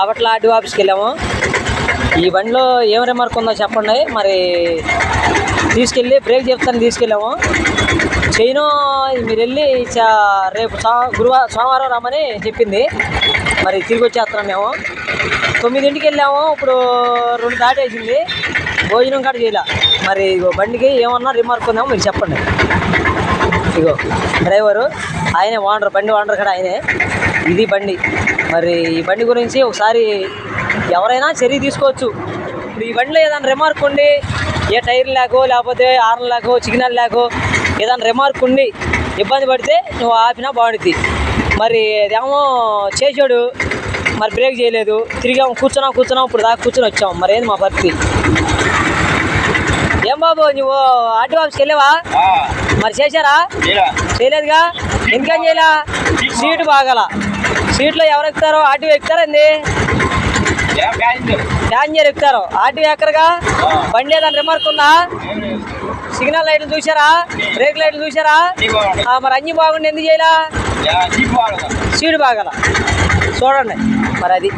Bapatla RDO ఆఫీస్కి వెళ్ళాము. ఈ బండిలో ఏం రిమార్క్ ఉందో చెప్పండి. మరి తీసుకెళ్ళి బ్రేక్ చెప్తాను తీసుకెళ్ళాము. చైను మీరు వెళ్ళి రేపు సోమవారం రమ్మని చెప్పింది. మరి తిరిగి వచ్చేస్తున్నాం మేము. 9ంటికి వెళ్ళాము, ఇప్పుడు 2 దాటేసింది. భోజనం కూడా చేయలే. మరి ఇగో బండికి ఏమన్నా రిమార్క్ ఉందేమో మీరు చెప్పండి. ఇగో డ్రైవరు ఆయనే, ఓనర్, బండి ఓనర్ కూడా ఆయనే. ఇది బండి. మరి ఈ బండి గురించి ఒకసారి ఎవరైనా చర్య తీసుకోవచ్చు. ఇప్పుడు ఈ బండిలో ఏదైనా రిమార్క్ ఉండి, ఏ టైర్ లేకో లేకపోతే హార్న్ లేకో సిగ్నల్ లేకో ఏదైనా రిమార్క్ ఉండి ఇబ్బంది పడితే నువ్వు ఆపినా బాగుంటుంది. మరి అదేమో చేసాడు, మరి బ్రేక్ చేయలేదు, తిరిగాము, కూర్చున్నాం, ఇప్పుడు దాకా కూర్చొని వచ్చాము. మరి ఏంది మా పరిస్థితి? ఏం బాబు నువ్వు ఆర్టీఓ ఆఫీస్కి వెళ్ళావా? మరి చేశారా? చేయలేదుగా. ఎందుకని చేయలే? సీటు బాగాల. సీట్లో ఎవరు ఎక్కుతారో? ఆర్టీఓ ఎక్కుతారా? ఏంది ప్యాసింజర్ ఎక్కుతారు, ఆర్టీఓ ఎక్కరుగా. బండి ఏదైనా రిమార్క్ ఉందా? సిగ్నల్ లైట్లు చూసారా? బ్రేక్ లైట్లు చూసారా? మరి అన్నీ బాగుండి ఎందుకు చేయలే? సీటు బాగాల చూడండి. మరి అది